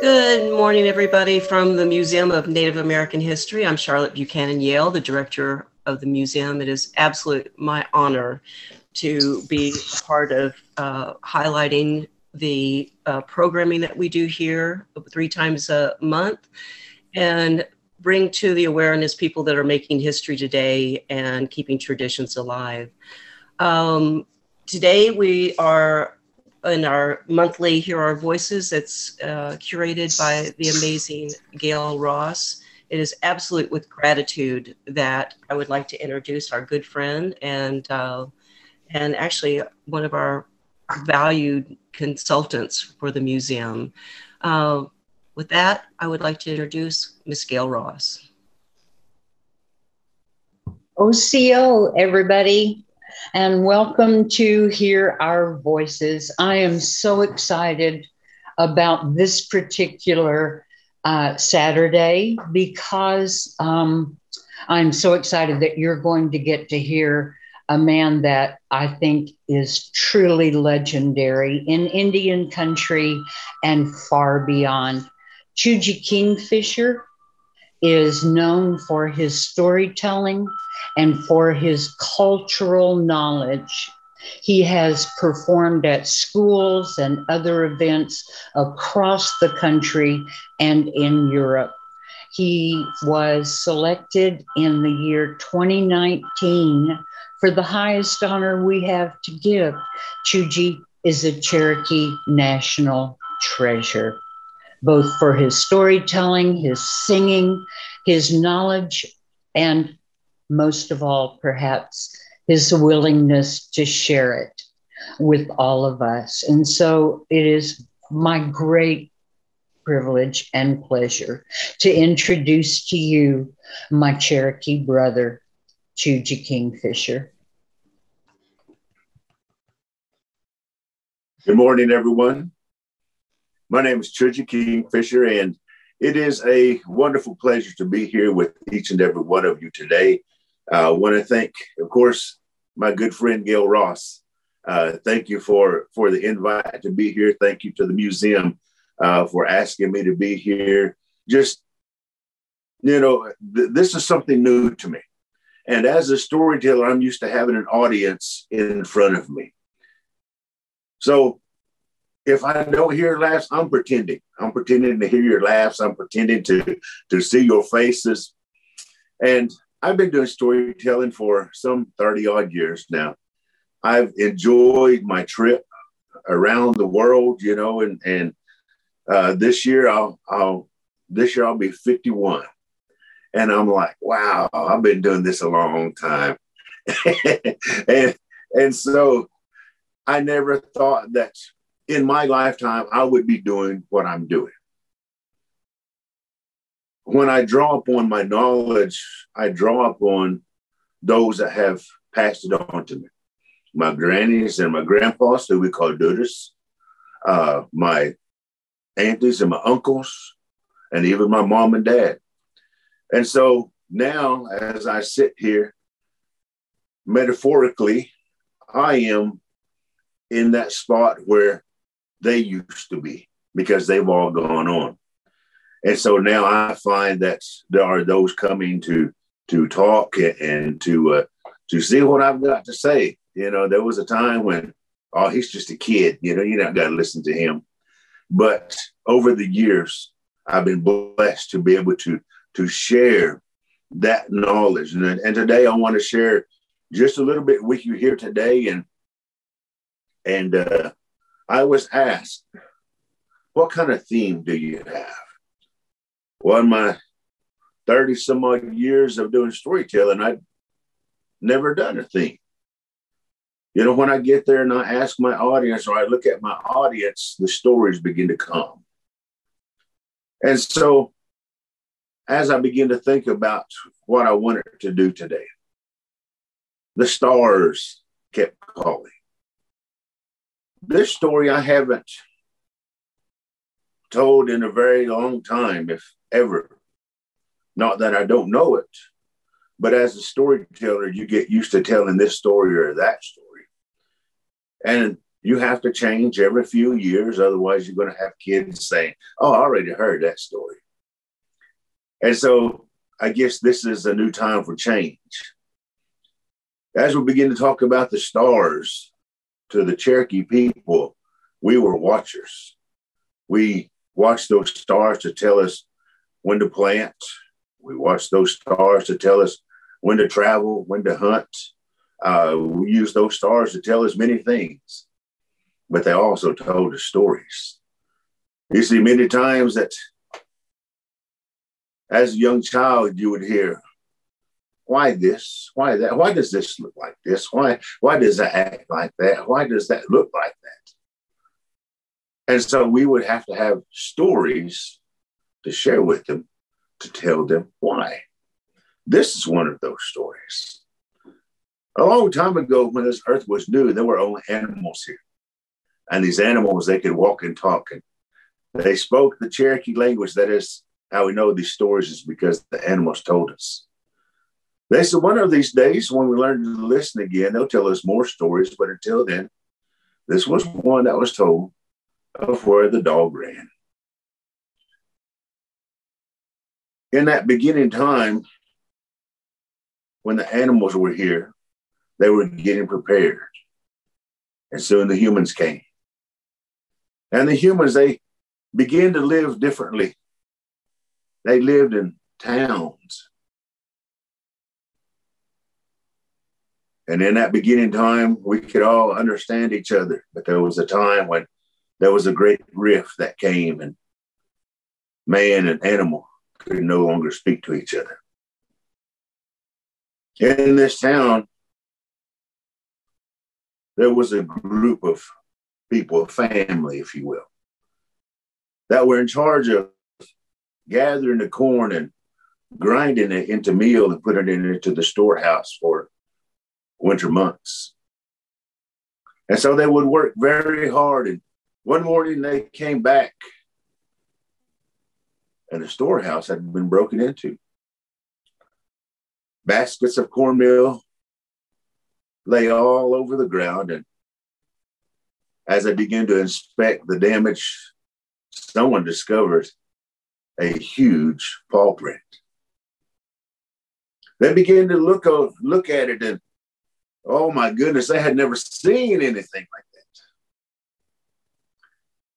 Good morning, everybody, from the Museum of Native American History. I'm Charlotte Buchanan Yale, the director of the museum. It is absolutely my honor to be a part of highlighting the programming that we do here 3 times a month and bring to the awareness people that are making history today and keeping traditions alive. Today we are in our monthly Hear Our Voices that's curated by the amazing Gail Ross. It is absolute with gratitude that I would like to introduce our good friend and actually one of our valued consultants for the museum. With that, I would like to introduce Miss Gail Ross. OCO, everybody, and welcome to Hear Our Voices. I am so excited about this particular Saturday because I'm so excited that you're going to get to hear a man that I think is truly legendary in Indian country and far beyond. Choogie Kingfisher is known for his storytelling and for his cultural knowledge. He has performed at schools and other events across the country and in Europe. He was selected in the year 2019 for the highest honor we have to give. Choogie is a Cherokee national treasure, both for his storytelling, his singing, his knowledge, and most of all, perhaps, his willingness to share it with all of us. And so it is my great privilege and pleasure to introduce to you my Cherokee brother, Choogie Kingfisher. Good morning, everyone. My name is Choogie Kingfisher, and it is a wonderful pleasure to be here with each and every one of you today. I want to thank, of course, my good friend Gail Ross. Thank you for the invite to be here. Thank you to the museum for asking me to be here. Just, you know, this is something new to me. And as a storyteller, I'm used to having an audience in front of me. So if I don't hear laughs, I'm pretending. I'm pretending to hear your laughs. I'm pretending to see your faces. And I've been doing storytelling for some 30 odd years now. I've enjoyed my trip around the world, you know, and this year I'll be 51. And I'm like, wow, I've been doing this a long time. and so I never thought that in my lifetime, I would be doing what I'm doing. When I draw upon my knowledge, I draw upon those that have passed it on to me. My grannies and my grandpas, who we call dudas, my aunties and my uncles, and even my mom and dad. And so now, as I sit here, metaphorically, I am in that spot where they used to be, because they've all gone on. And so now I find that there are those coming to talk and to see what I've got to say. You know, there was a time when, oh, he's just a kid, you know, you're not going to listen to him. But over the years, I've been blessed to be able to share that knowledge. And today I want to share just a little bit with you here today. And I was asked, what kind of theme do you have? Well, in my 30 some odd years of doing storytelling, I'd never done a theme. You know, when I get there and I ask my audience, or I look at my audience, the stories begin to come. And so as I begin to think about what I wanted to do today, the stars kept calling. This story I haven't told in a very long time, if ever. Not that I don't know it, but as a storyteller, you get used to telling this story or that story. And You have to change every few years. Otherwise, you're going to have kids saying, oh, I already heard that story. And so I guess this is a new time for change. As we begin to talk about the stars, to the Cherokee people, we were watchers. We watched those stars to tell us when to plant. We watched those stars to tell us when to travel, when to hunt. We used those stars to tell us many things, but they also told us stories. You see, many times that as a young child, you would hear, why this? Why that? Why does this look like this? Why does that act like that? Why does that look like that? And so we would have to have stories to share with them, to tell them why. This is one of those stories. A long time ago, when this earth was new, there were only animals here. And these animals, they could walk and talk. And they spoke the Cherokee language. That is how we know these stories, is because the animals told us. They said one of these days, when we learn to listen again, they'll tell us more stories. But until then, this was one that was told of where the dog ran. In that beginning time, when the animals were here, they were getting prepared. And soon the humans came. And the humans, they began to live differently. They lived in towns. And in that beginning time, we could all understand each other. But there was a time when there was a great rift that came, and man and animal could no longer speak to each other. In this town, there was a group of people, a family, if you will, that were in charge of gathering the corn and grinding it into meal and putting it into the storehouse for winter months. And so they would work very hard. And one morning they came back and the storehouse had been broken into. Baskets of cornmeal lay all over the ground. And as I began to inspect the damage, someone discovered a huge paw print. They began to look at it, and oh my goodness, they had never seen anything like that.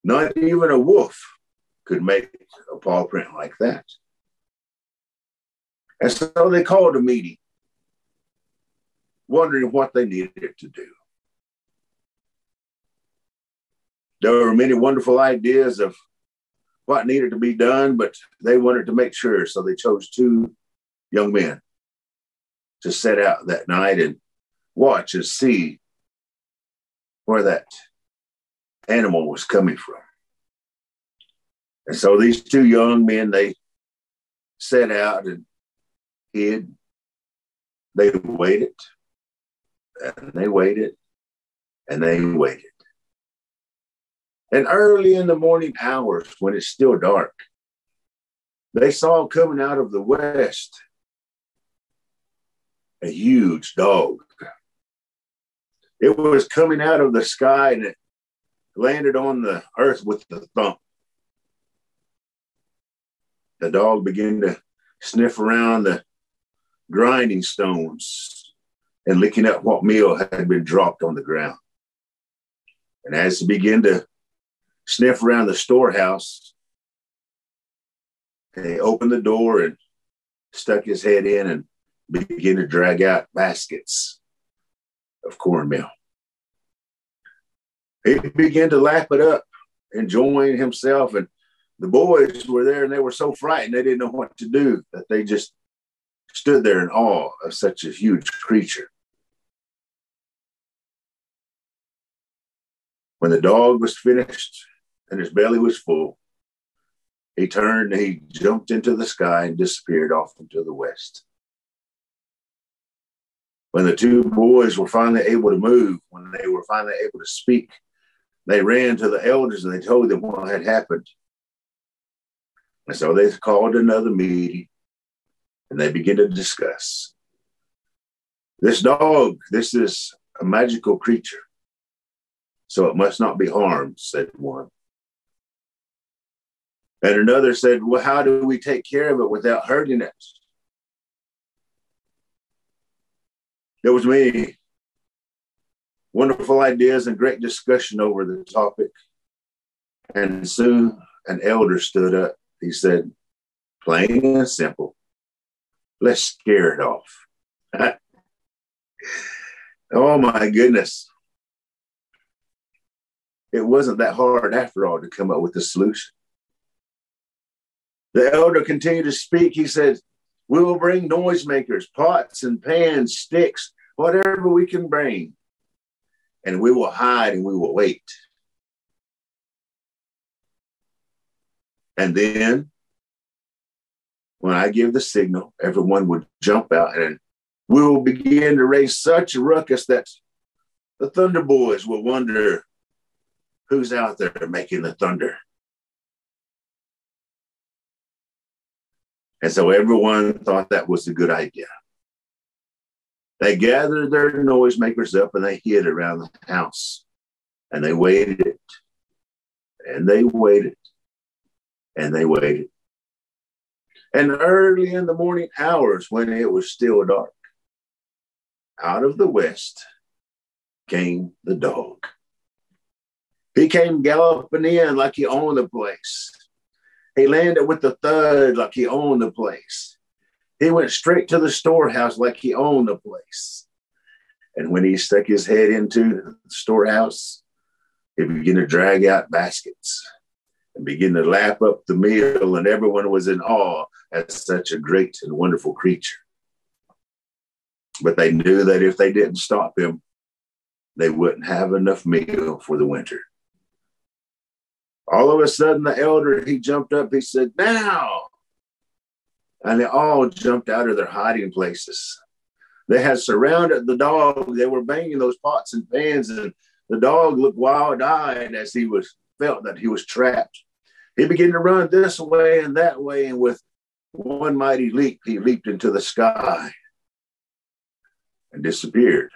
Not even a wolf could make a paw print like that. And so they called a meeting, wondering what they needed to do. There were many wonderful ideas of what needed to be done, but they wanted to make sure. So they chose two young men to set out that night and watch and see where that animal was coming from. And so these two young men, they set out and hid. They waited, and they waited, and they waited. And early in the morning hours, when it's still dark, they saw coming out of the west a huge dog. It was coming out of the sky, and it landed on the earth with the thump. The dog began to sniff around the grinding stones and licking up what meal had been dropped on the ground. And as he began to sniff around the storehouse, he opened the door and stuck his head in and began to drag out baskets of cornmeal. He began to lap it up, enjoying himself. And the boys were there, and they were so frightened they didn't know what to do, that they just stood there in awe of such a huge creature. When the dog was finished and his belly was full, he turned and he jumped into the sky and disappeared off into the west. When the two boys were finally able to move, when they were finally able to speak, they ran to the elders and they told them what had happened. And so they called another meeting and they began to discuss. This dog, this is a magical creature. so it must not be harmed, said one. And another said, well, how do we take care of it without hurting it? There was many wonderful ideas and great discussion over the topic. And soon an elder stood up. He said, plain and simple, let's scare it off. Oh my goodness. It wasn't that hard after all to come up with a solution. The elder continued to speak. He said, we will bring noisemakers, pots and pans, sticks, whatever we can bring. And we will hide and we will wait. And then when I give the signal, everyone would jump out and we will begin to raise such a ruckus that the Thunder Boys will wonder who's out there making the thunder. And so everyone thought that was a good idea. They gathered their noisemakers up and they hid around the house. And they waited. And they waited. And they waited. And early in the morning hours, when it was still dark, out of the west came the dog. He came galloping in like he owned the place. He landed with the thud like he owned the place. He went straight to the storehouse like he owned the place. And when he stuck his head into the storehouse, he began to drag out baskets and begin to lap up the meal, and everyone was in awe at such a great and wonderful creature. But they knew that if they didn't stop him, they wouldn't have enough meal for the winter. All of a sudden, the elder, he jumped up, he said, now! And they all jumped out of their hiding places. They had surrounded the dog. They were banging those pots and pans, and the dog looked wild-eyed as he felt that he was trapped. He began to run this way and that way, and with one mighty leap, he leaped into the sky and disappeared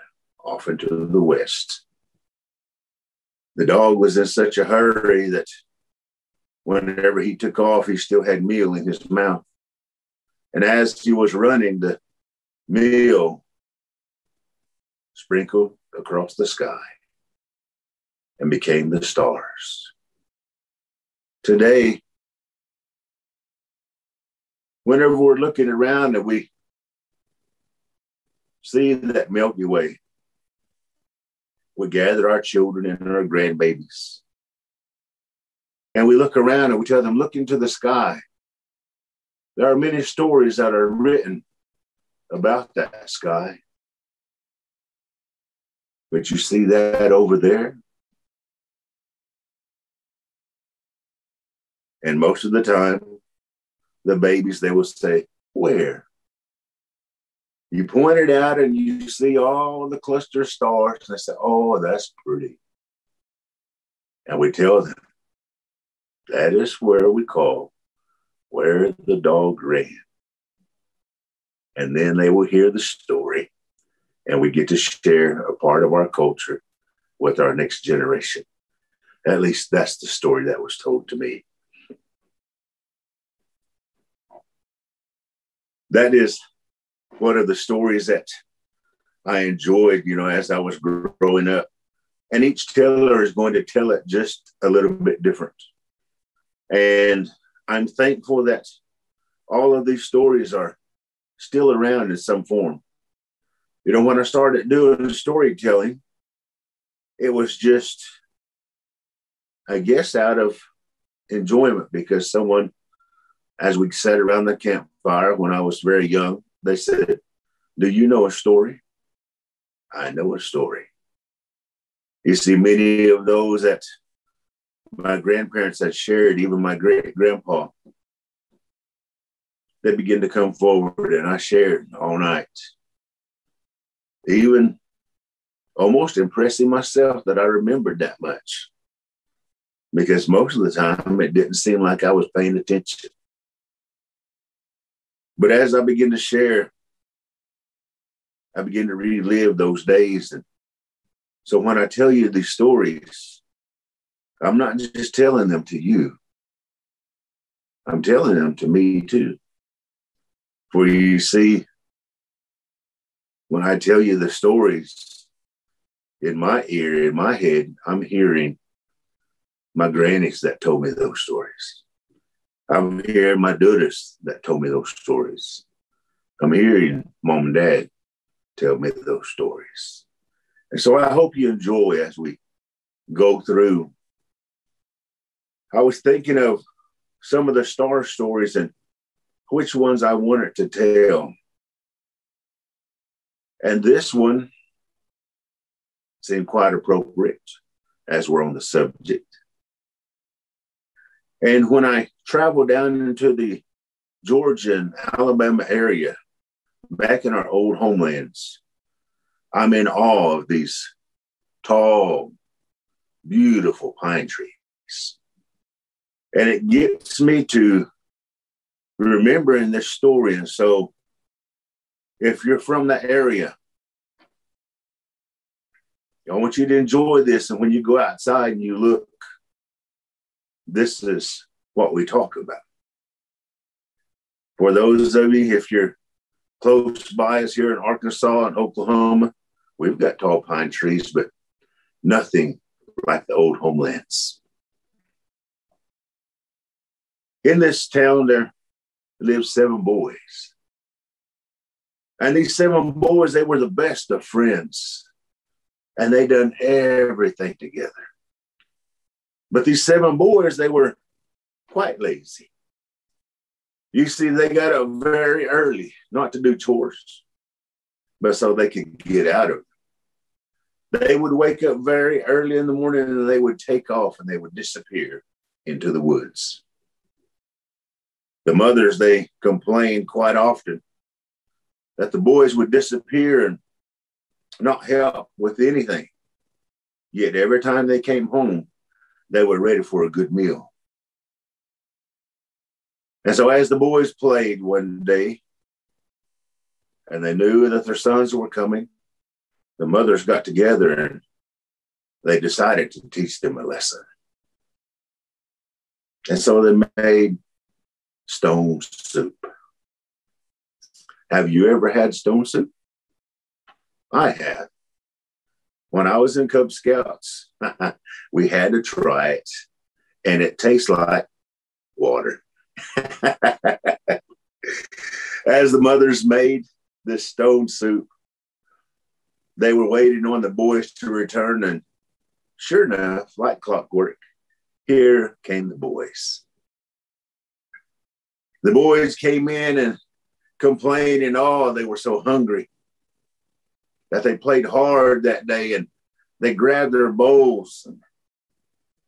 off into the west. The dog was in such a hurry that whenever he took off, he still had meal in his mouth. And as he was running, the meal sprinkled across the sky and became the stars. Today, whenever we're looking around and we see that Milky Way, we gather our children and our grandbabies. And we look around and we tell them, look into the sky. There are many stories that are written about that sky. But you see that over there? And most of the time, the babies, they will say, where? You point it out and you see all the cluster of stars. And they say, oh, that's pretty. And we tell them, that is where we call where the dog ran. And then they will hear the story. And we get to share a part of our culture with our next generation. At least that's the story that was told to me. That is one of the stories that I enjoyed, as I was growing up. And each teller is going to tell it just a little bit different. And I'm thankful that all of these stories are still around in some form. When I started doing storytelling, it was just, I guess, out of enjoyment, because someone, as we sat around the campfire when I was very young, they said, do you know a story? I know a story. You see, many of those that my grandparents had shared, even my great-grandpa, they began to come forward, and I shared all night. Even almost impressing myself that I remembered that much, because most of the time it didn't seem like I was paying attention. But as I began to share, I began to relive those days, and So when I tell you these stories, I'm not just telling them to you. I'm telling them to me too. For you see, when I tell you the stories, in my ear, in my head, I'm hearing my grannies that told me those stories. I'm hearing my dudas that told me those stories. I'm hearing mom and dad tell me those stories. And so I hope you enjoy as we go through. I was thinking of some of the star stories and which ones I wanted to tell. And this one seemed quite appropriate as we're on the subject. And when I travel down into the Georgia and Alabama area, back in our old homelands, I'm in awe of these tall, beautiful pine trees. And it gets me to remembering this story. And so if you're from that area, I want you to enjoy this. And when you go outside and you look, this is what we talk about. For those of you, if you're close by us here in Arkansas and Oklahoma, we've got tall pine trees, but nothing like the old homelands. In this town, there lived 7 boys. And these 7 boys, they were the best of friends. And they done everything together. But these 7 boys, they were quite lazy. You see, they got up very early, not to do chores, but so they could get out of it. They would wake up very early in the morning and they would take off and they would disappear into the woods. The mothers, they complained quite often that the boys would disappear and not help with anything. Yet every time they came home, they were ready for a good meal. And so as the boys played one day, and they knew that their sons were coming, the mothers got together and they decided to teach them a lesson. And so they made stone soup. Have you ever had stone soup? I have. When I was in Cub Scouts, we had to try it, and it tastes like water. As the mothers made this stone soup, they were waiting on the boys to return, and sure enough, like clockwork, here came the boys. The boys came in and complained and they were so hungry that they played hard that day, and they grabbed their bowls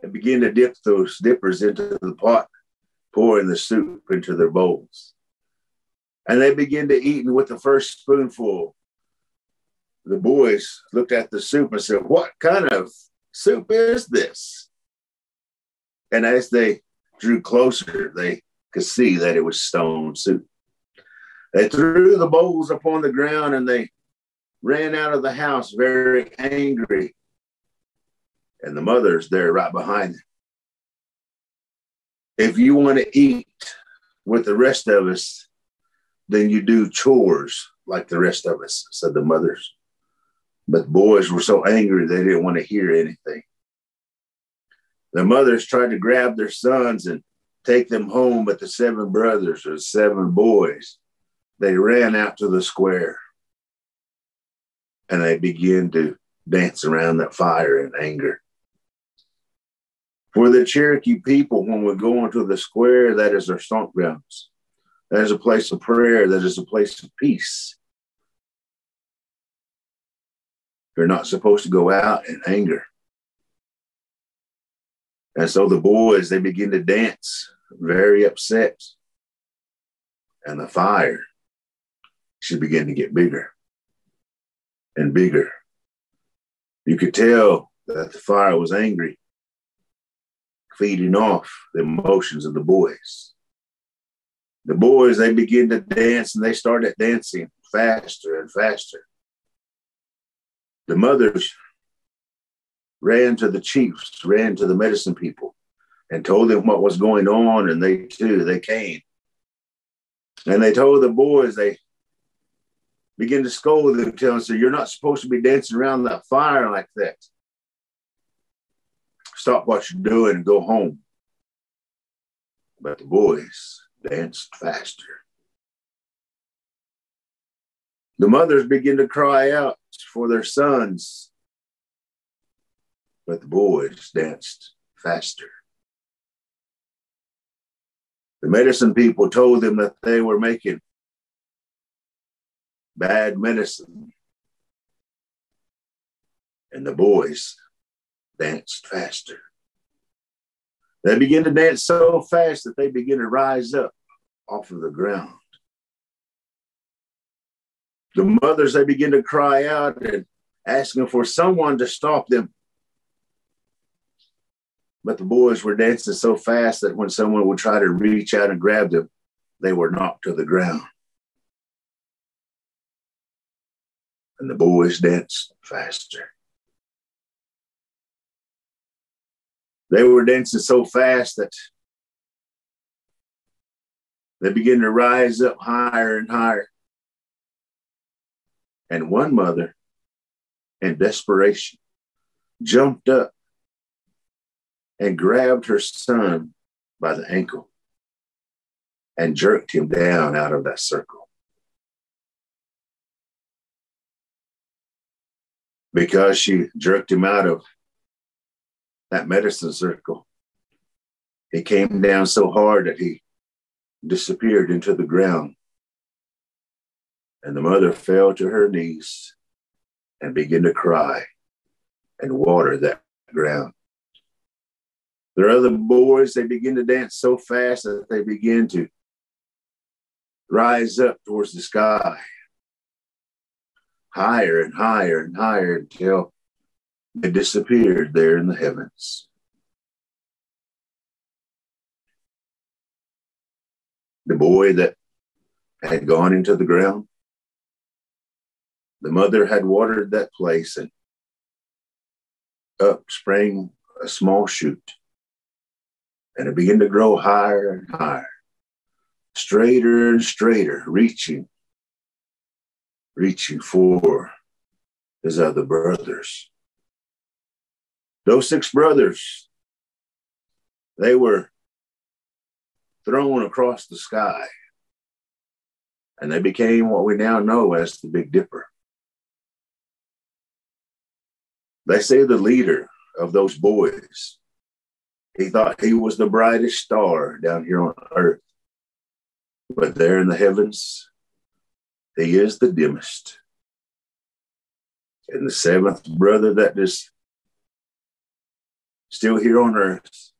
and began to dip those dippers into the pot, pouring the soup into their bowls. And they began to eat, and with the first spoonful, the boys looked at the soup and said, "What kind of soup is this?" And as they drew closer, they could see that it was stone soup. They threw the bowls upon the ground and they ran out of the house very angry. And the mother's there right behind them. If you want to eat with the rest of us, then you do chores like the rest of us, said the mothers. But the boys were so angry they didn't want to hear anything. The mothers tried to grab their sons and take them home, but the 7 brothers or 7 boys, they ran out to the square and they began to dance around that fire in anger. For the Cherokee people, when we go into the square, that is our stomp grounds. That is a place of prayer. That is a place of peace. You're not supposed to go out in anger. And so the boys, they begin to dance, very upset. And the fire should begin to get bigger and bigger. You could tell that the fire was angry, feeding off the emotions of the boys. The boys, they begin to dance, and they started dancing faster and faster. The mothers ran to the chiefs, ran to the medicine people, and told them what was going on. And they came. And they told the boys, they began to scold them, telling them, you're not supposed to be dancing around that fire like that. Stop what you're doing and go home. But the boys danced faster. The mothers began to cry out for their sons, but the boys danced faster. The medicine people told them that they were making bad medicine, and the boys danced faster. They began to dance so fast that they began to rise up off of the ground. The mothers, they begin to cry out and asking for someone to stop them. But the boys were dancing so fast that when someone would try to reach out and grab them, they were knocked to the ground. And the boys danced faster. They were dancing so fast that they began to rise up higher and higher. And one mother, in desperation, jumped up and grabbed her son by the ankle and jerked him down out of that circle. Because she jerked him out of that medicine circle, he came down so hard that he disappeared into the ground. And the mother fell to her knees and began to cry and water that ground. Their other boys, they begin to dance so fast that they begin to rise up towards the sky, higher and higher and higher until they disappeared there in the heavens. The boy that had gone into the ground, the mother had watered that place, and up sprang a small shoot. And it began to grow higher and higher, straighter and straighter, reaching for his other brothers. Those 6 brothers, they were thrown across the sky, and they became what we now know as the Big Dipper. They say the leader of those boys, he thought he was the brightest star down here on earth. But there in the heavens, he is the dimmest. And the 7th brother that is still here on earth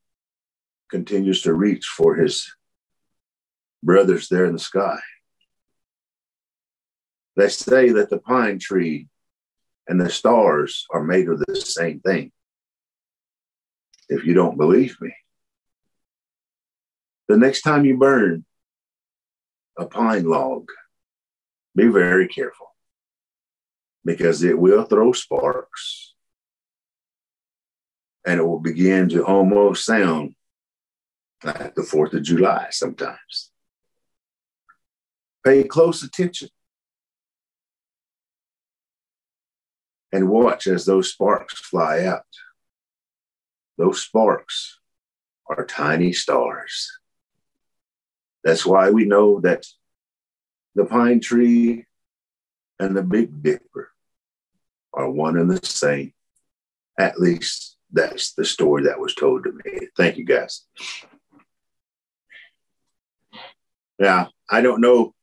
continues to reach for his brothers there in the sky. They say that the pine tree and the stars are made of the same thing. If you don't believe me, the next time you burn a pine log, be very careful, because it will throw sparks and it will begin to almost sound like the 4th of July sometimes. Pay close attention and watch as those sparks fly out. Those sparks are tiny stars. That's why we know that the pine tree and the Big Dipper are one and the same. At least that's the story that was told to me. Thank you, guys. Now, I don't know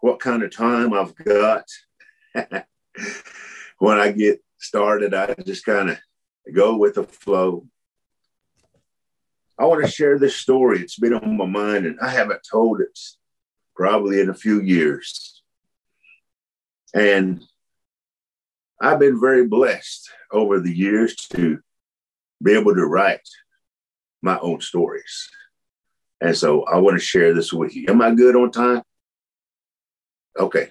what kind of time I've got. When I get started, I just kind of go with the flow. I want to share this story. It's been on my mind, and I haven't told it probably in a few years. And I've been very blessed over the years to be able to write my own stories. And so I want to share this with you. Am I good on time? Okay.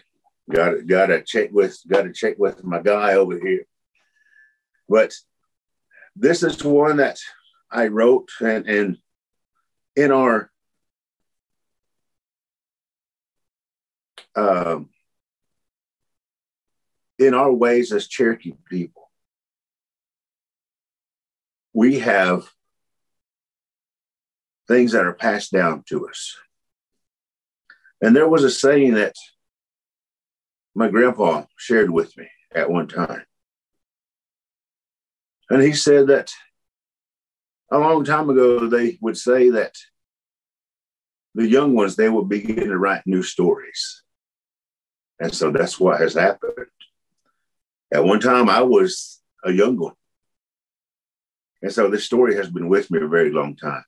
Got to check with my guy over here. But this is one that I wrote, and in our ways as Cherokee people, we have things that are passed down to us. And there was a saying that my grandpa shared with me at one time. And he said that a long time ago, they would say that the young ones, they would begin to write new stories. And so that's what has happened. At one time, I was a young one. And so this story has been with me a very long time.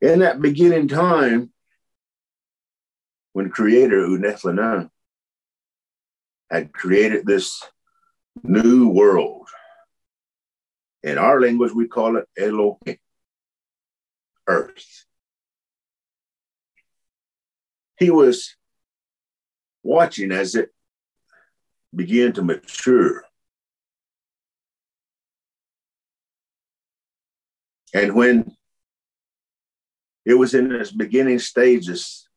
In that beginning time, when Creator MONAH had created this new world, in our language, we call it Elohim, earth. He was watching as it began to mature. And when it was in its beginning stages,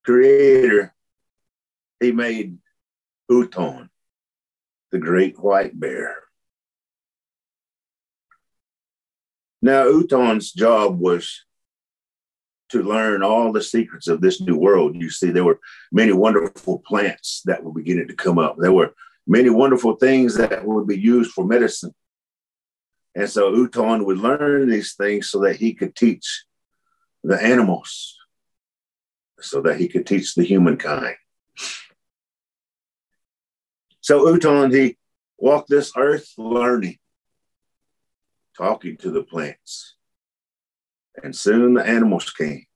Creator, he made Uton, the great white bear. Now, Uton's job was to learn all the secrets of this new world. You see, there were many wonderful plants that were beginning to come up. There were many wonderful things that would be used for medicine. And so Uton would learn these things so that he could teach the animals, so that he could teach the humankind. So Uton, he walked this earth learning, talking to the plants. And soon the animals came.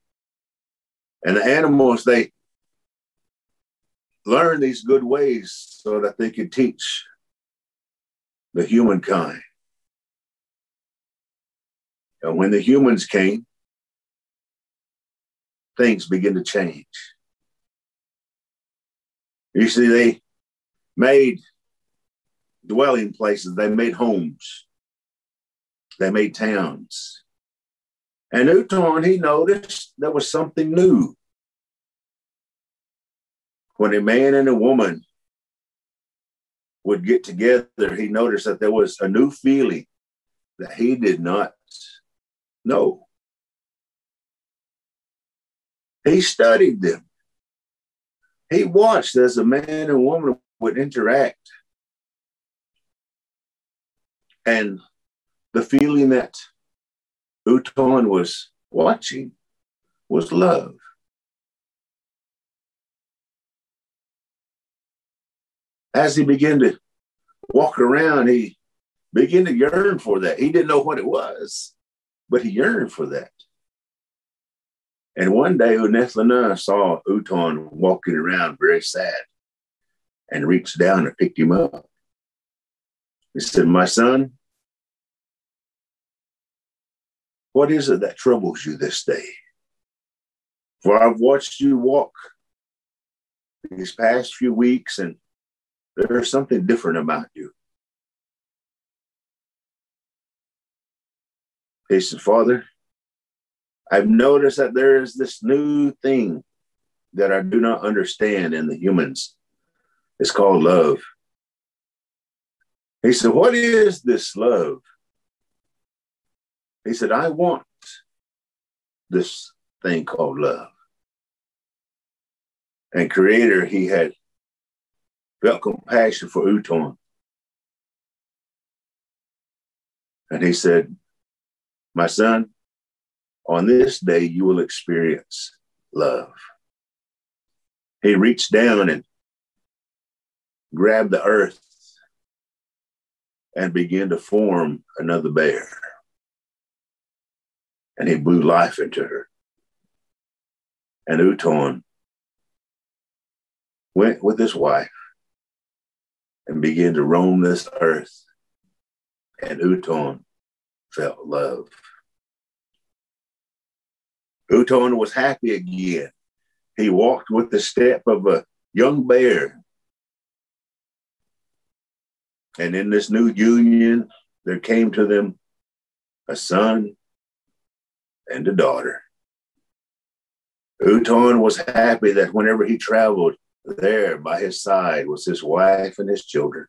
And the animals, they learned these good ways so that they could teach the humankind. And when the humans came, things began to change. You see, they made dwelling places, they made homes, they made towns. And Uton, he noticed there was something new. When a man and a woman would get together, he noticed that there was a new feeling that he did not know. He studied them. He watched as a man and woman would interact. And the feeling that Uton was watching was love. As he began to walk around, he began to yearn for that. He didn't know what it was, but he yearned for that. And one day, MONAH saw Uton walking around very sad and reached down and picked him up. He said, "My son, what is it that troubles you this day? For I've watched you walk these past few weeks, and there's something different about you." He said, "Father, I've noticed that there is this new thing that I do not understand in the humans. It's called love." He said, "What is this love?" He said, "I want this thing called love." And Creator, he had felt compassion for Uton. And he said, "My son, on this day, you will experience love." He reached down and grabbed the earth and began to form another bear. And he blew life into her. And Uton went with his wife and began to roam this earth. And Uton felt love. Uton was happy again. He walked with the step of a young bear. And in this new union, there came to them a son and a daughter. Uton was happy that whenever he traveled, there by his side was his wife and his children.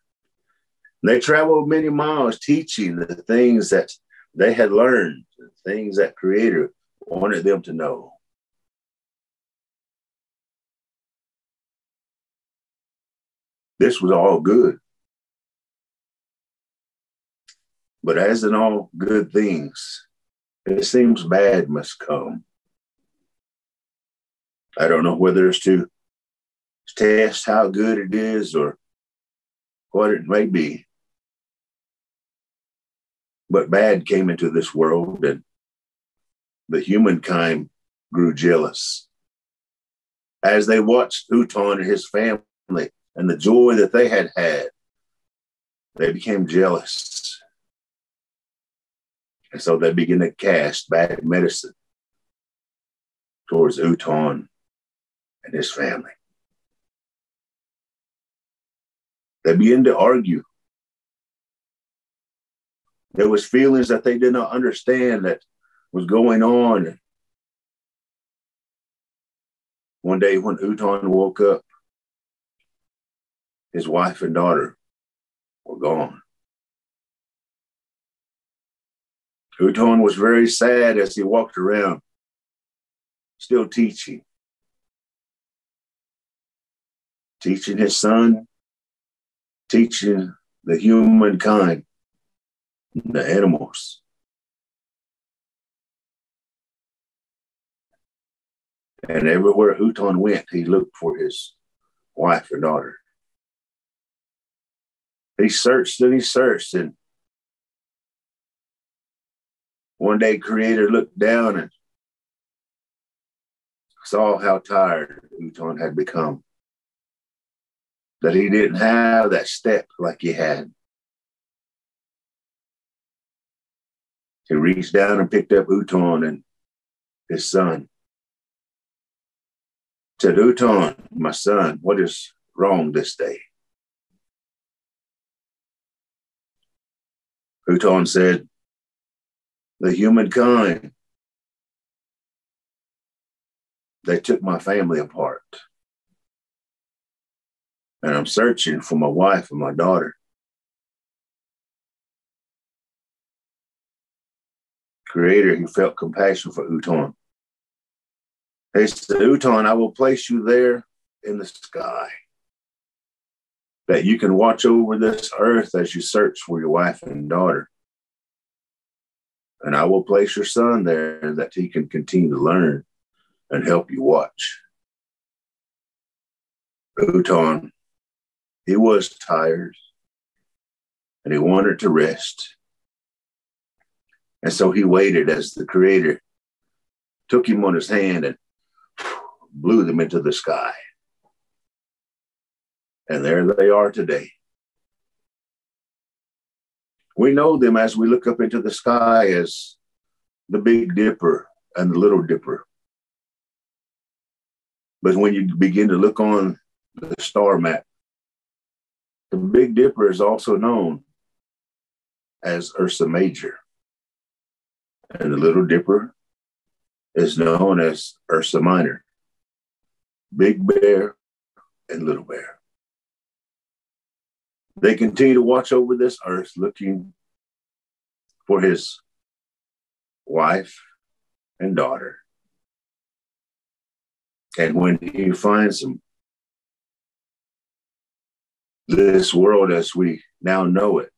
They traveled many miles teaching the things that they had learned, the things that Creator wanted them to know. This was all good. But as in all good things, it seems bad must come. I don't know whether it's to test how good it is or what it may be. But bad came into this world, and the humankind grew jealous. As they watched Uton and his family and the joy that they had had, they became jealous. And so they began to cast bad medicine towards Uton and his family. They began to argue. There was feelings that they did not understand that was going on. One day when Uton woke up, his wife and daughter were gone. Uton was very sad as he walked around, still teaching his son, teaching the humankind, the animals. And everywhere Uton went, he looked for his wife and daughter. He searched and he searched, and one day Creator looked down and saw how tired Uton had become, that he didn't have that step like he had. He reached down and picked up Uton and his son. Said, Uton, my son, what is wrong this day? Uton said, the humankind, they took my family apart. And I'm searching for my wife and my daughter. Creator, he felt compassion for Uton. He said, Uton, I will place you there in the sky, that you can watch over this earth as you search for your wife and daughter. And I will place your son there that he can continue to learn and help you watch. Uton, he was tired and he wanted to rest. And so he waited as the Creator took him on his hand and blew them into the sky. And there they are today. We know them as we look up into the sky as the Big Dipper and the Little Dipper. But when you begin to look on the star map, the Big Dipper is also known as Ursa Major. And the Little Dipper is known as Ursa Minor. Big Bear and Little Bear. They continue to watch over this earth looking for his wife and daughter. And when he finds them, this world as we now know it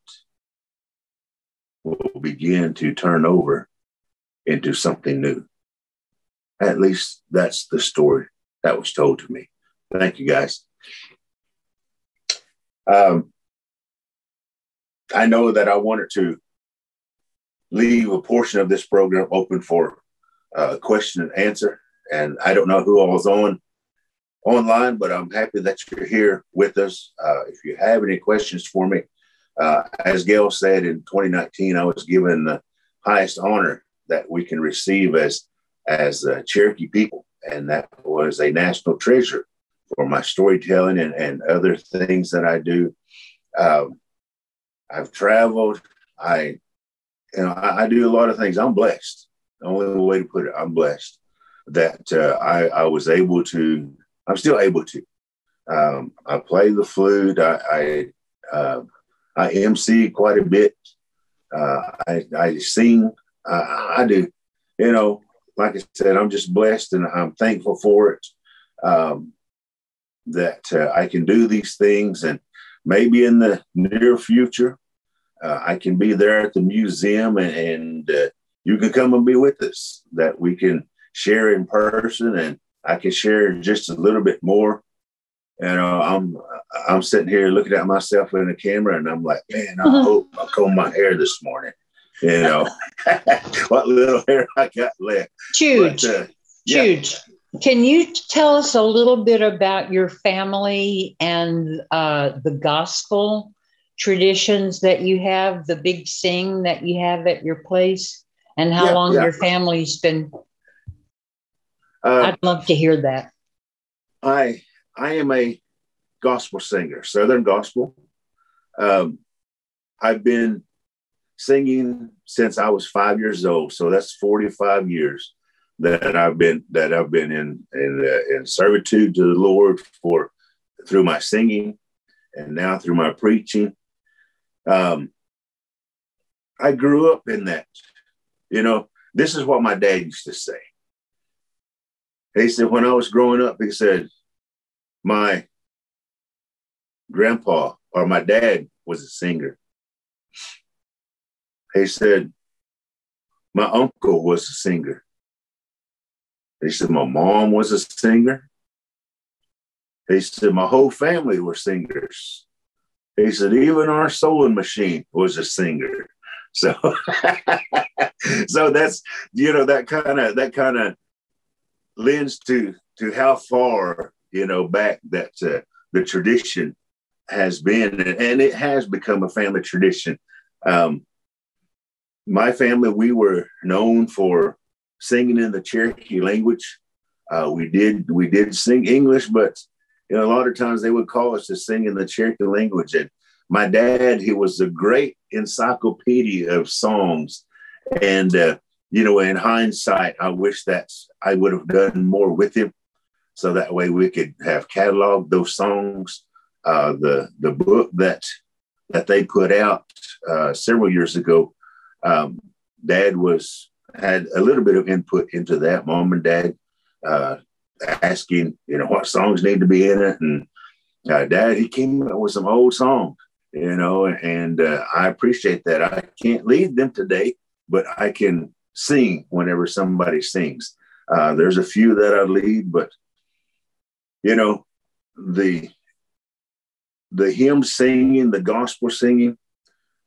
will begin to turn over into something new. At least that's the story that was told to me. Thank you, guys. I know that I wanted to leave a portion of this program open for question and answer. And I don't know who all is online, but I'm happy that you're here with us. If you have any questions for me, as Gail said, in 2019, I was given the highest honor that we can receive as Cherokee people. And that was a national treasure for my storytelling and other things that I do. I've traveled. I do a lot of things. I'm blessed. The only way to put it, I'm blessed that I was able to. I'm still able to. I play the flute. I MC quite a bit. I sing. I do. Like I said, I'm just blessed, and I'm thankful for it. That I can do these things, and maybe in the near future, I can be there at the museum, and you can come and be with us. That we can share in person, and I can share just a little bit more. I'm sitting here looking at myself in the camera, and I'm like, man, I hope I comb my hair this morning. What little hair I got left. Huge. Can you tell us a little bit about your family and the gospel traditions that you have, the big sing that you have at your place, and how long your family's been? I'd love to hear that. I am a gospel singer, Southern gospel. I've been singing since I was 5 years old, so that's 45 years that I've been in servitude to the Lord through my singing, and now through my preaching. I grew up in that. This is what my dad used to say. He said, when I was growing up, he said, my grandpa or my dad was a singer. He said, my uncle was a singer. He said, my mom was a singer. He said, my whole family were singers. He said, even our sewing machine was a singer. So, so that's, that kind of lends to how far, back that the tradition has been, and it has become a family tradition. My family, we were known for singing in the Cherokee language. We did sing English, but a lot of times they would call us to sing in the Cherokee language. And my dad, he was a great encyclopedia of songs. And in hindsight, I wish that I would have done more with him, so that way we could have cataloged those songs. The book that they put out several years ago, Dad had a little bit of input into that. Mom and Dad asking, what songs need to be in it, and Dad, he came up with some old songs, and I appreciate that. I can't lead them today, but I can sing whenever somebody sings. There's a few that I lead, but the hymn singing, the gospel singing,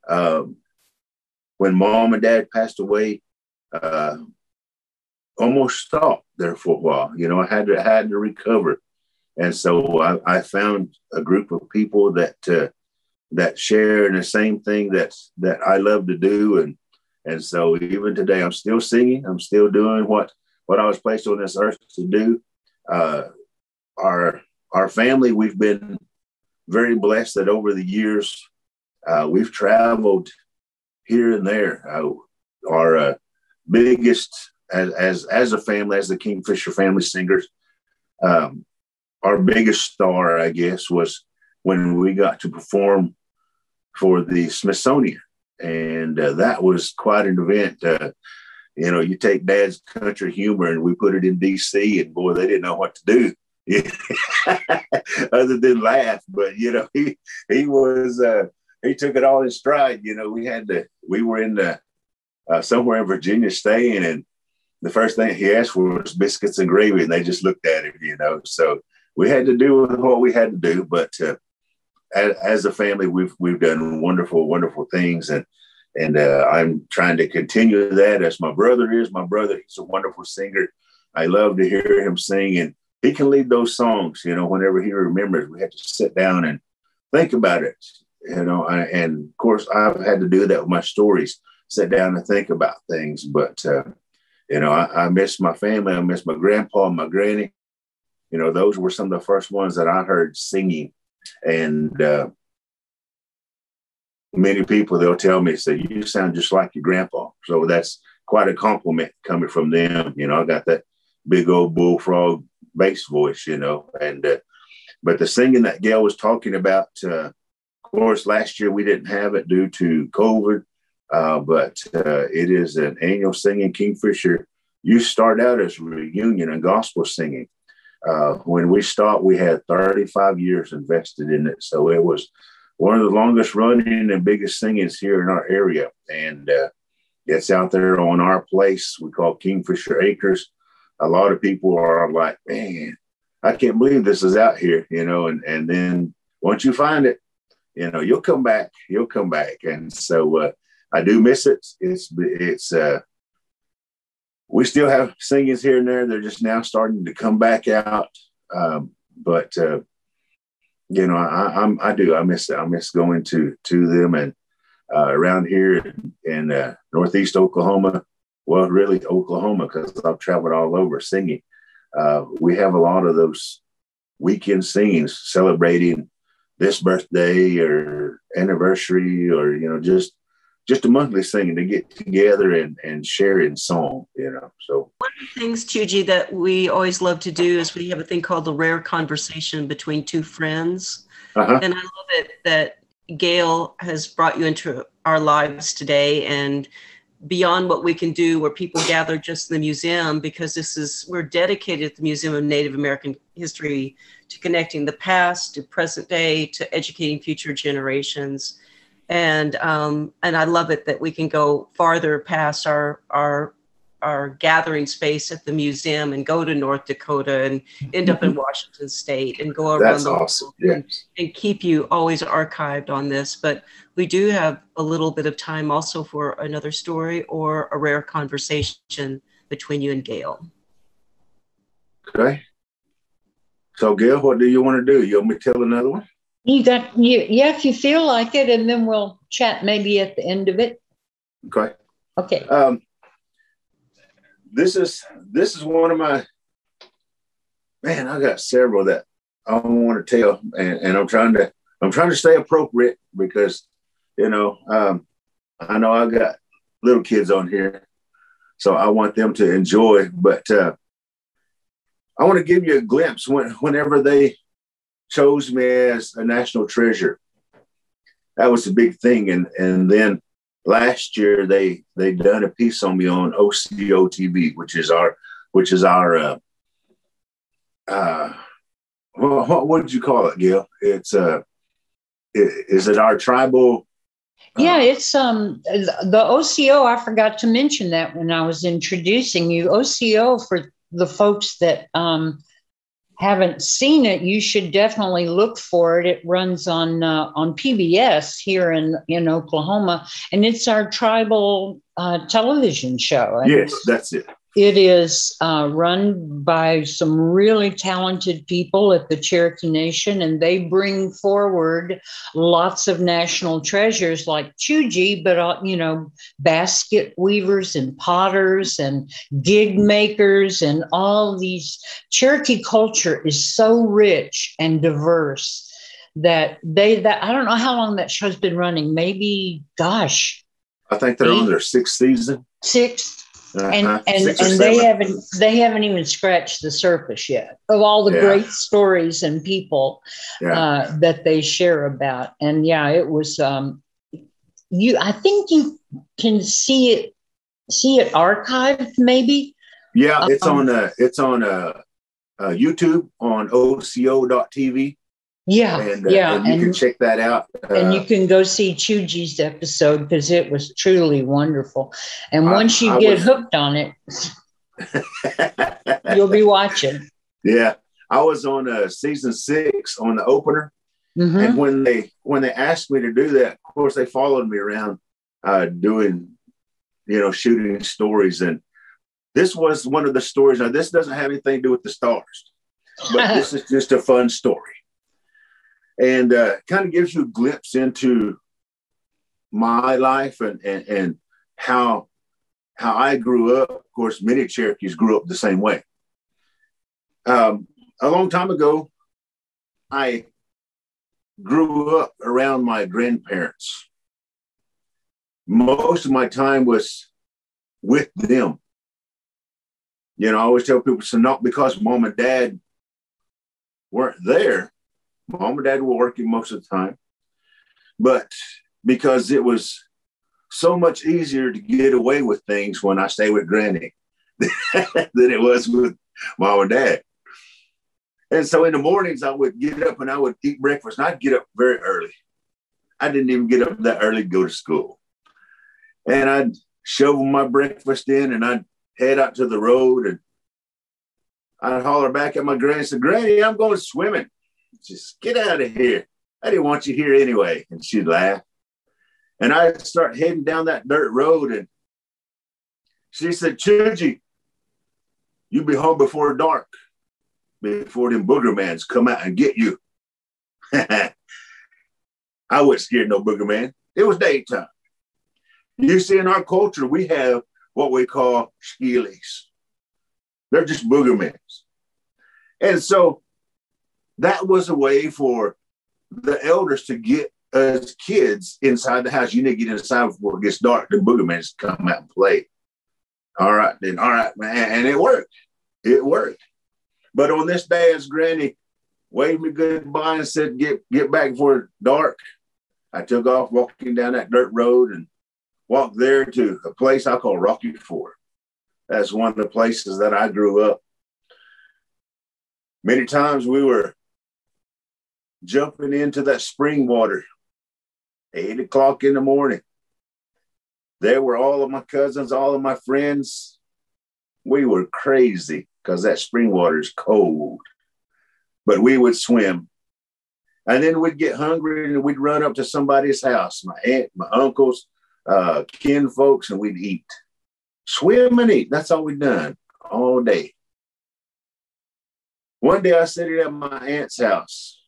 when Mom and Dad passed away, almost stopped there for a while. I had to recover, and so I found a group of people that share in the same thing that I love to do, and so even today I'm still singing. I'm still doing what I was placed on this earth to do. Our family, we've been very blessed that over the years we've traveled here and there. Our biggest, as a family, as the Kingfisher family singers, our biggest star, I guess, was when we got to perform for the Smithsonian, and that was quite an event. You take Dad's country humor and we put it in D.C., and boy, they didn't know what to do other than laugh. But he took it all in stride. We were in somewhere in Virginia staying, and the first thing he asked for was biscuits and gravy, and they just looked at him. So we had to do what we had to do. But as a family, we've done wonderful, wonderful things, and I'm trying to continue that as my brother is. My brother, he's a wonderful singer. I love to hear him sing, and he can lead those songs, whenever he remembers. We have to sit down and think about it, and of course, I've had to do that with my stories, sit down and think about things. But, I miss my family. I miss my grandpa and my granny. Those were some of the first ones that I heard singing. And many people, they'll tell me, say, you sound just like your grandpa. So that's quite a compliment coming from them. You know, I got that big old bullfrog bass voice, you know, and, but the singing that Gail was talking about, of course, last year we didn't have it due to COVID, but it is an annual singing. Kingfisher, you start out as reunion and gospel singing. When we stopped, we had 35 years invested in it. So it was one of the longest running and biggest singings here in our area. And it's out there on our place. We call Kingfisher Acres. A lot of people are like, man, I can't believe this is out here, you know, and then once you find it, you know, you'll come back. And so I do miss it. It's we still have singings here and there. They're just now starting to come back out. But you know, I do. I miss it. I miss going to them. And around here in Northeast Oklahoma, well, really Oklahoma, because I've traveled all over singing. We have a lot of those weekend singings celebrating this birthday or anniversary, or, you know, just a monthly singing to get together and share in song, you know. So one of the things, Choogie, that we always love to do is we have a thing called the rare conversation between two friends. And I love it that Gail has brought you into our lives today, and beyond what we can do where people gather just in the museum, because we're dedicated at the Museum of Native American History to connecting the past to present day to educating future generations. And I love it that we can go farther past our gathering space at the museum and go to North Dakota and end up in Washington State and go around the world and keep you always archived on this. But we do have a little bit of time also for another story or a rare conversation between you and Gail. Okay. So Gail, what do you want to do? You want me to tell another one? Yeah, if you feel like it, and then we'll chat maybe at the end of it. Okay. Okay. This is one of my, man, I got several that I want to tell, and I'm trying to stay appropriate because, you know, I know I got little kids on here, so I want them to enjoy, but I want to give you a glimpse whenever they chose me as a national treasure. That was a big thing. And then last year they done a piece on me on OCO TV, which is our what would you call it, Gail? It's is it our tribal? Yeah, it's the OCO. I forgot to mention that when I was introducing you. OCO, for the folks that haven't seen it, you should definitely look for it. It runs on PBS here in Oklahoma, and it's our tribal television show. Yes, that's it. It is run by some really talented people at the Cherokee Nation, and they bring forward lots of national treasures like Choogie, but, you know, basket weavers and potters and gig makers and all these. Cherokee culture is so rich and diverse that I don't know how long that show's been running. Maybe, gosh. I think they're on their sixth season. Sixth. And they haven't even scratched the surface yet of all the great stories and people that they share about. And it was I think you can see it archived maybe. Yeah, it's on YouTube on OCO.TV. And you can check that out. And you can go see Choogie's episode because it was truly wonderful. And once you get hooked on it, you'll be watching. Yeah. I was on season 6 on the opener. Mm-hmm. And when they asked me to do that, of course, they followed me around doing, you know, shooting stories. And this was one of the stories. Now, this doesn't have anything to do with the stars, but this is just a fun story. And kind of gives you a glimpse into my life and how I grew up. Of course, many Cherokees grew up the same way. A long time ago, I grew up around my grandparents. most of my time was with them. You know, I always tell people, so not because mom and dad weren't there. Mom and dad were working most of the time, but because it was so much easier to get away with things when I stay with Granny than it was with mom and dad. And so in the mornings, I would get up and I would eat breakfast. And I'd get up very early. I didn't even get up that early to go to school. And I'd shovel my breakfast in and I'd head out to the road and I'd holler back at my granny and say, Granny, I'm going swimming. Just get out of here. I didn't want you here anyway. And she'd laugh. And I'd start heading down that dirt road. And she said, Choogie, you be home before dark, before them booger mans come out and get you. I wasn't scared no booger man. It was daytime. You see, in our culture, we have what we call skillies. They're just booger mans. And so that was a way for the elders to get us kids inside the house. You need to get inside before it gets dark. The booger mans come out and play. All right, then. All right, man. And it worked. It worked. But on this day, as Granny waved me goodbye and said, get back before dark, I took off walking down that dirt road and walked there to a place I call Rocky Ford. That's one of the places that I grew up. Many times we were jumping into that spring water, 8 o'clock in the morning. There were all of my cousins, all of my friends. We were crazy because that spring water is cold. But we would swim. And then we'd get hungry and we'd run up to somebody's house, my aunt, my uncles, kin folks, and we'd eat. Swim and eat. That's all we'd done all day. One day I sat at my aunt's house,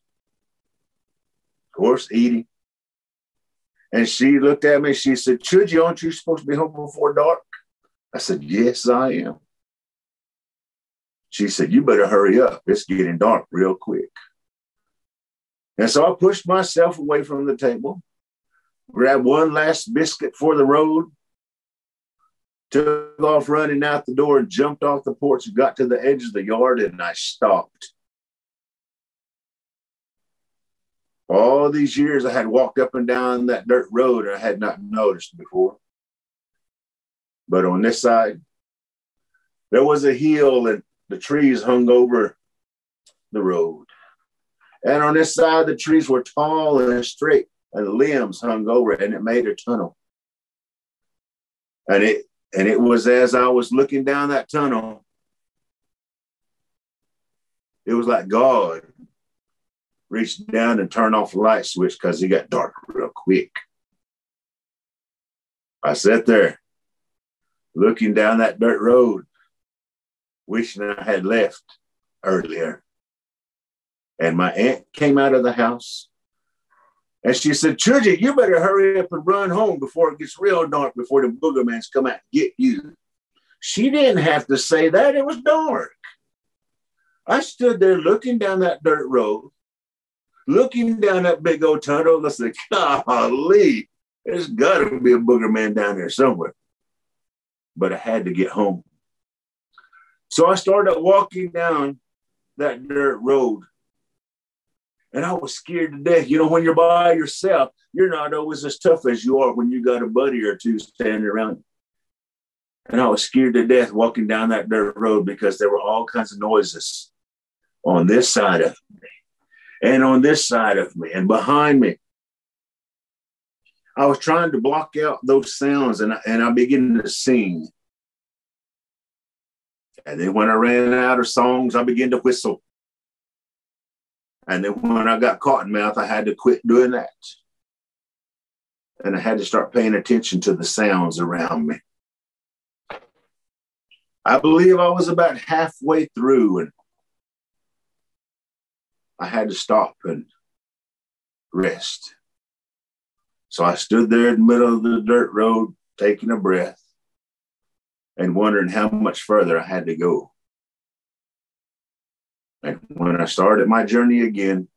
of course, eating. And she looked at me. She said, Choogie, aren't you supposed to be home before dark? I said, yes, I am. She said, you better hurry up. It's getting dark real quick. And so I pushed myself away from the table, grabbed one last biscuit for the road, took off running out the door and jumped off the porch and got to the edge of the yard and I stopped. All these years I had walked up and down that dirt road and I had not noticed before. But on this side, there was a hill and the trees hung over the road. And on this side, the trees were tall and straight and the limbs hung over it and it made a tunnel. And it was as I was looking down that tunnel, it was like God reached down and turned off the light switch because it got dark real quick. I sat there looking down that dirt road, wishing I had left earlier. And my aunt came out of the house and she said, Choogie, you better hurry up and run home before it gets real dark, before the booger mans come out and get you. She didn't have to say that. It was dark. I stood there looking down that dirt road, looking down that big old tunnel, and I said, golly, there's got to be a booger man down there somewhere. But I had to get home. So I started walking down that dirt road. And I was scared to death. You know, when you're by yourself, you're not always as tough as you are when you got a buddy or two standing around you. And I was scared to death walking down that dirt road because there were all kinds of noises on this side of me and on this side of me and behind me. I was trying to block out those sounds and I began to sing. And then when I ran out of songs, I began to whistle. And then when I got cotton mouth, I had to quit doing that. And I had to start paying attention to the sounds around me. I believe I was about halfway through and I had to stop and rest. So I stood there in the middle of the dirt road, taking a breath and wondering how much further I had to go. And when I started my journey again,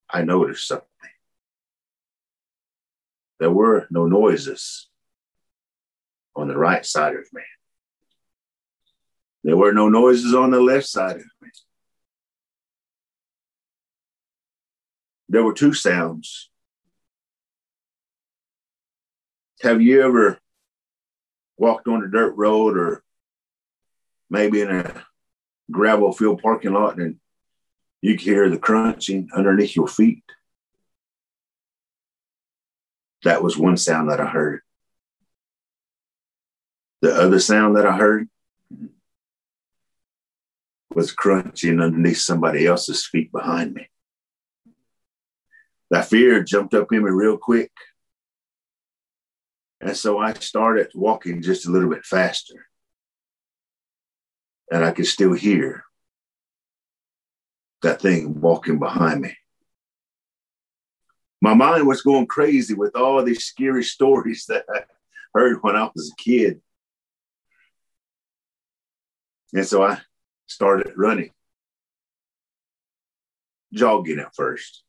I noticed something. There were no noises on the right side of me. There were no noises on the left side of me. There were two sounds. Have you ever walked on a dirt road or maybe in a gravel field parking lot and you can hear the crunching underneath your feet? That was one sound that I heard. The other sound that I heard was crunching underneath somebody else's feet behind me. That fear jumped up in me real quick. And so I started walking just a little bit faster. And I could still hear that thing walking behind me. My mind was going crazy with all these scary stories that I heard when I was a kid. And so I started running, jogging at first.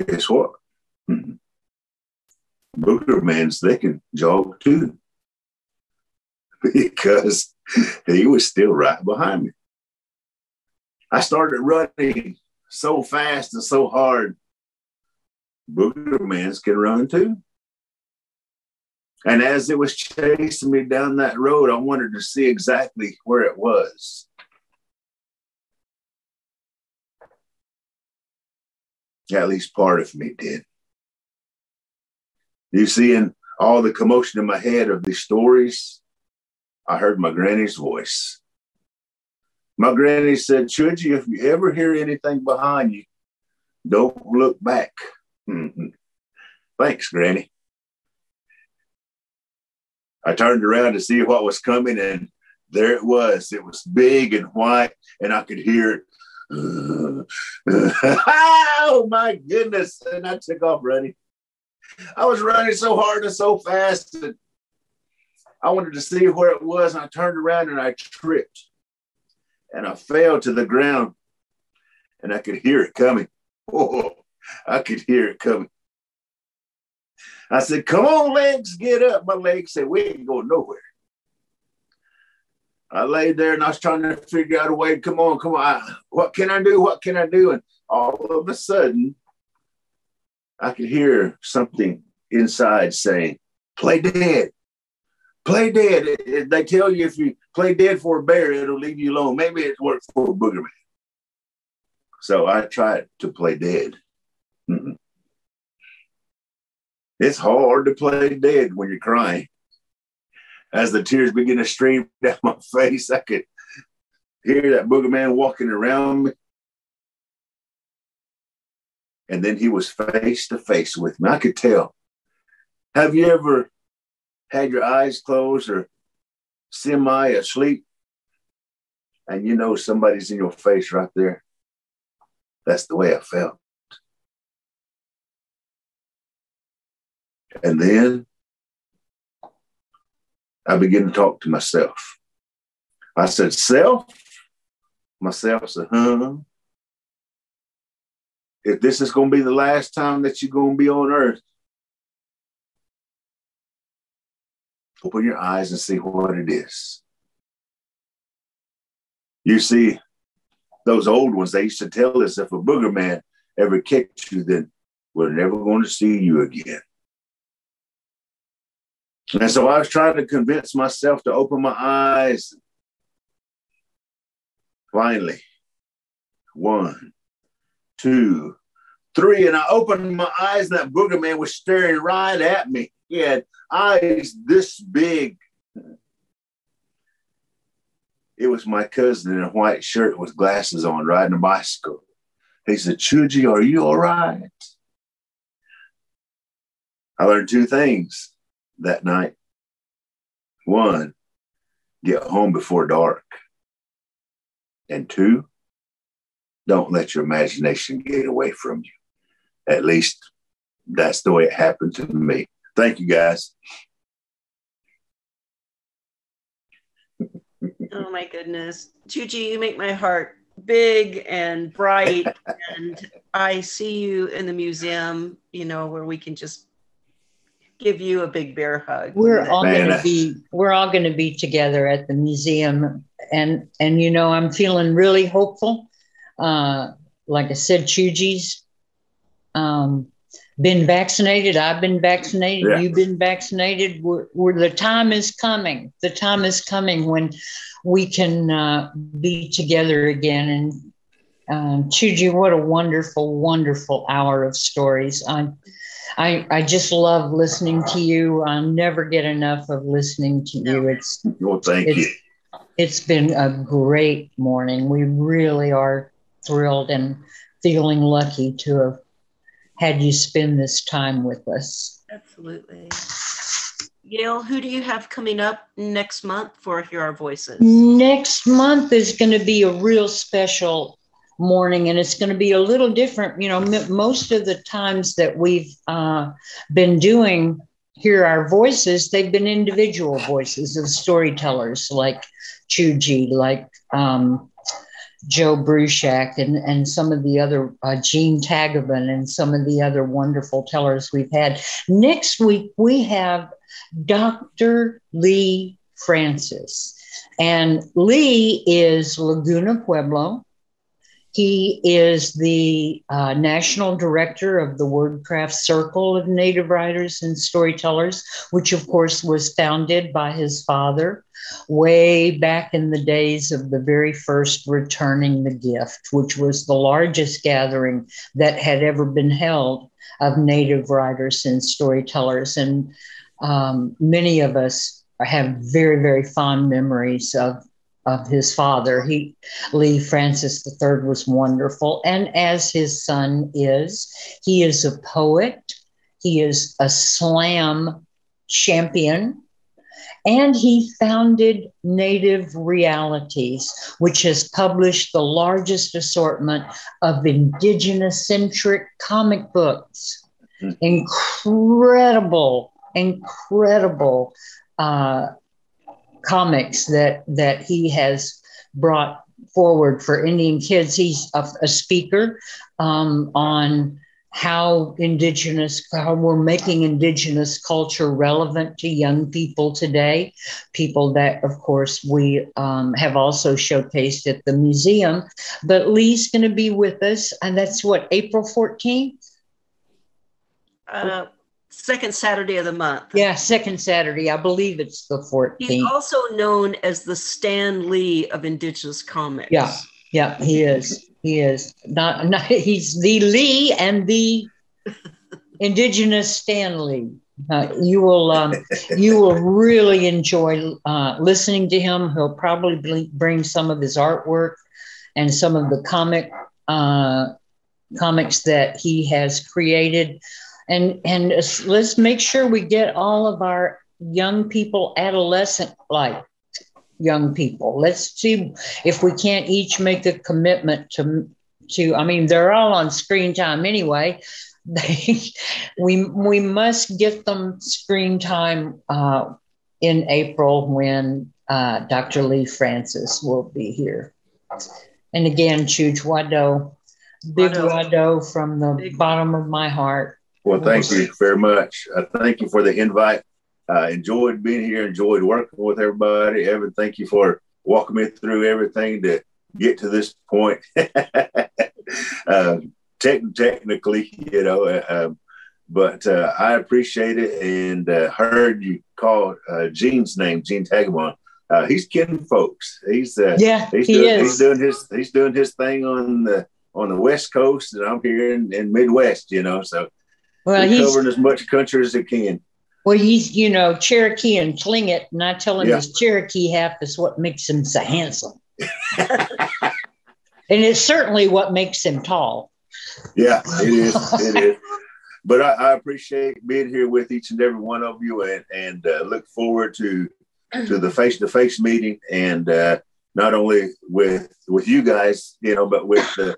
Guess what? Booger Mans, they can jog too, because he was still right behind me. I started running so fast and so hard. Booger Mans can run too. And as it was chasing me down that road, I wanted to see exactly where it was. At least part of me did. You see, in all the commotion in my head of these stories, I heard my granny's voice. My granny said, Choogie, if you ever hear anything behind you, don't look back. Thanks, Granny. I turned around to see what was coming, and there it was. It was big and white, and I could hear it. Oh, my goodness. And I took off running. I was running so hard and so fast that I wanted to see where it was, and I turned around and I tripped. And I fell to the ground, and I could hear it coming. Oh, I could hear it coming. I said, come on, legs, get up. My legs said, we ain't going nowhere. I laid there and I was trying to figure out a way. Come on. What can I do? What can I do? And all of a sudden, I could hear something inside saying, play dead. Play dead. They tell you if you play dead for a bear, it'll leave you alone. Maybe it worked for a booger man. So I tried to play dead. It's hard to play dead when you're crying. As the tears begin to stream down my face, I could hear that booger man walking around me. And then he was face to face with me. I could tell. Have you ever had your eyes closed or semi-asleep and you know somebody's in your face right there? That's the way I felt. And then I began to talk to myself. I said, self? Myself said, if this is going to be the last time that you're going to be on earth, open your eyes and see what it is. You see, those old ones, they used to tell us if a booger man ever kicked you, then we're never going to see you again. And so I was trying to convince myself to open my eyes. Finally, 1, 2, 3, and I opened my eyes, and that booger man was staring right at me. He had eyes this big. It was my cousin in a white shirt with glasses on, riding a bicycle. He said, Choogie, are you all right? I learned 2 things that night. 1, get home before dark. And 2, don't let your imagination get away from you. At least that's the way it happened to me. Thank you, guys. Oh, my goodness. Choogie, you make my heart big and bright. And I see you in the museum, you know, where we can just give you a big bear hug. We're all going to be together at the museum, and you know, I'm feeling really hopeful. Like I said, Choogie's been vaccinated. I've been vaccinated. Yeah. You've been vaccinated. We're the time is coming. The time is coming when we can be together again. And Choogie, what a wonderful, wonderful hour of stories. I just love listening to you. I'll never get enough of listening to you. Thank you. It's been a great morning. We really are thrilled and feeling lucky to have had you spend this time with us. Absolutely. Gail, who do you have coming up next month for Hear Our Voices? Next month is going to be a real special morning, and it's going to be a little different. You know, most of the times that we've been doing Hear Our Voices, they've been individual voices of storytellers like Choogie, like Joe Bruchac, and some of the other Gene Tagavan, and some of the other wonderful tellers we've had. Next week, we have Dr. Lee Francis, and Lee is Laguna Pueblo. He is the national director of the Wordcraft Circle of Native Writers and Storytellers, which of course was founded by his father way back in the days of the very first Returning the Gift, which was the largest gathering that had ever been held of Native writers and storytellers. And many of us have very, very fond memories of his father. Lee Francis III was wonderful. And as his son is, he is a poet. He is a slam champion. And he founded Native Realities, which has published the largest assortment of indigenous-centric comic books. Incredible comics that he has brought forward for Indian kids. He's a speaker on how we're making indigenous culture relevant to young people today, people that, of course, we have also showcased at the museum. But Lee's going to be with us, and that's what, April 14th? Second Saturday of the month. Yeah, second Saturday. I believe it's the 14th. He's also known as the Stan Lee of Indigenous comics. Yeah, he is. He is. He's the Lee and the Indigenous Stan Lee. You will really enjoy listening to him. He'll probably bring some of his artwork and some of the comics that he has created. And let's make sure we get all of our young people, adolescent-like young people. Let's see if we can't each make a commitment to. I mean, they're all on screen time anyway. We must get them screen time in April when Dr. Lee Francis will be here. And again, Chooch Wado, big Wado from the bottom of my heart. Well, thank you very much. Thank you for the invite. Enjoyed being here, enjoyed working with everybody. Evan, thank you for walking me through everything to get to this point. Technically, you know, but I appreciate it, and heard you call Gene's name, Gene Tagavan. He's kin folks. He's doing his thing on the West Coast, and I'm here in Midwest, you know, so he's covering as much country as he can. Well, he's, you know, Cherokee and Tlingit, and I tell him his Cherokee half is what makes him so handsome. And it's certainly what makes him tall. Yeah, it is. It is. But I appreciate being here with each and every one of you, and look forward to the face-to-face meeting, and not only with you guys, you know, but with the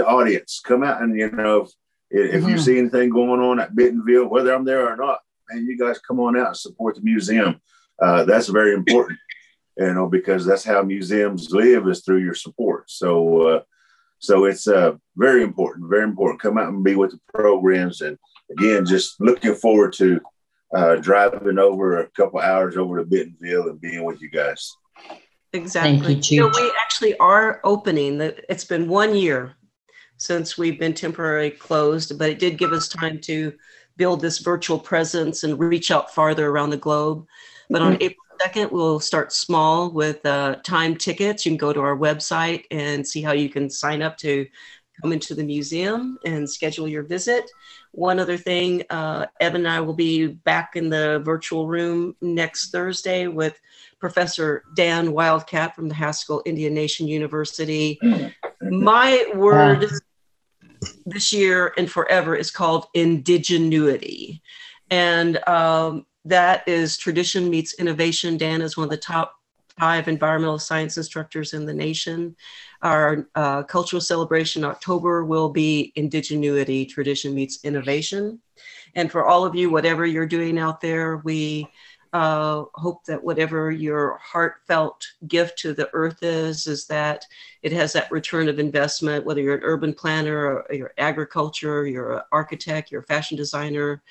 audience. Come out, and you know, if you see anything going on at Bentonville, whether I'm there or not, and you guys come on out and support the museum. That's very important. you know, because that's how museums live, is through your support. So, so it's very important, very important. Come out and be with the programs. And again, just looking forward to driving over a couple hours over to Bentonville and being with you guys. Exactly. Thank you, Chief. We actually are opening. It's been 1 year since we've been temporarily closed, but it did give us time to build this virtual presence and reach out farther around the globe. But on April 2nd, we'll start small with time tickets. You can go to our website and see how you can sign up to come into the museum and schedule your visit. One other thing, Evan and I will be back in the virtual room next Thursday with Professor Dan Wildcat from the Haskell Indian Nation University. My word this year and forever is called indigenuity. And that is tradition meets innovation. Dan is one of the top 5 environmental science instructors in the nation. Our cultural celebration in October will be indigenuity, tradition meets innovation. And for all of you, whatever you're doing out there, we hope that whatever your heartfelt gift to the earth is that it has that return of investment, whether you're an urban planner or you're agriculture, you're an architect, you're a fashion designer,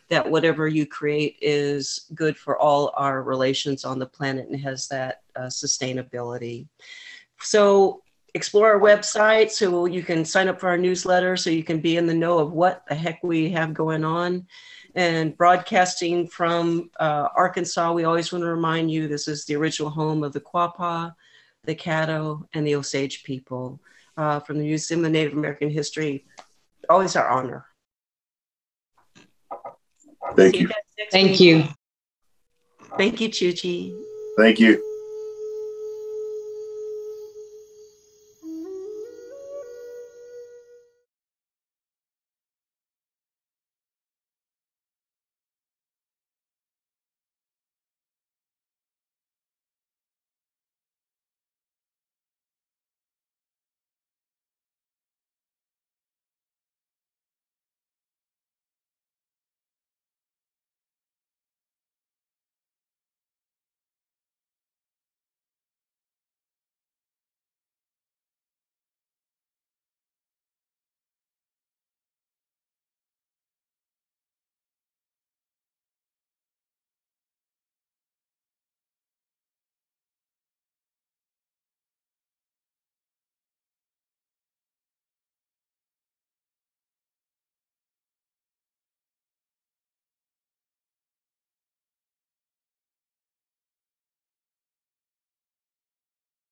that whatever you create is good for all our relations on the planet and has that sustainability. So explore our website so you can sign up for our newsletter so you can be in the know of what the heck we have going on. And broadcasting from Arkansas, we always want to remind you this is the original home of the Quapaw, the Caddo, and the Osage people. From the Museum of Native American History, always our honor. Thank you. Thank you. Thank you, Choogie. Thank you.